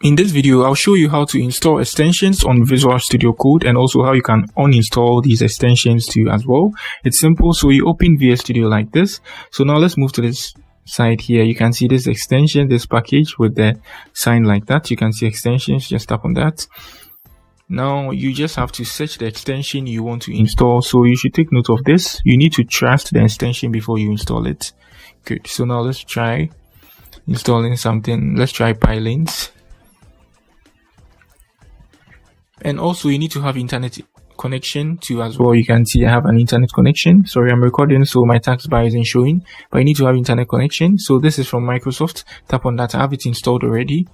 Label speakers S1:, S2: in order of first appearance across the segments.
S1: In this video, I'll show you how to install extensions on Visual Studio Code and also how you can uninstall these extensions too as well. It's simple. So you open VS Studio like this. So now let's move to this side here. You can see this extension, this package with the sign like that. You can see extensions, just tap on that. Now you just have to search the extension you want to install. So you should take note of this. You need to trust the extension before you install it. Good. So now let's try installing something. Let's try Pylons. And also you need to have internet connection too as well. You can see I have an internet connection. Sorry, I'm recording, so my taskbar isn't showing, but you need to have internet connection. So this is from Microsoft. Tap on that. I have it installed already.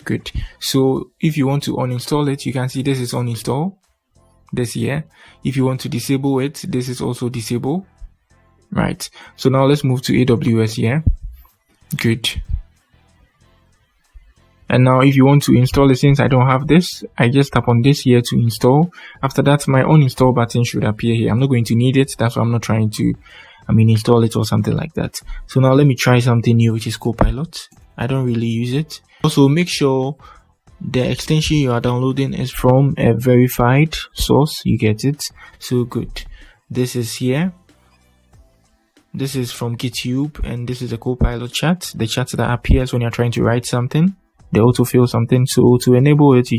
S1: Good. So if you want to uninstall it, you can see this is uninstall. This here. If you want to disable it, this is also disable. Right. So now let's move to AWS here. Good. And now if you want to install it, since I don't have this, I just tap on this here to install. After that, my uninstall button should appear here. I'm not going to need it. That's why I'm not trying to, install it or something like that. So now let me try something new, which is Copilot. I don't really use it. Also, make sure the extension you are downloading is from a verified source. You get it? So good. This is here. This is from GitHub, and this is a Copilot chat. The chat that appears when you're trying to write something. They autofill something. So to enable it,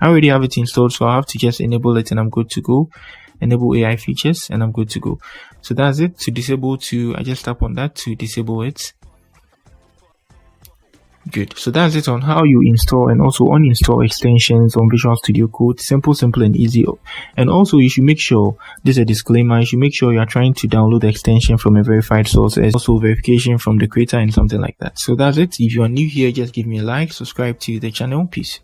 S1: I already have it installed, so I have to just enable it and I'm good to go. Enable AI features and I'm good to go. So that's it. To disable I just tap on that to disable it. Good. So that's it on how you install and also uninstall extensions on Visual Studio Code. Simple and easy. And also you should make sure, this is a disclaimer, you should make sure you are trying to download the extension from a verified source. There's also verification from the creator and something like that. So that's it. If you are new here, just give me a like, subscribe to the channel. Peace.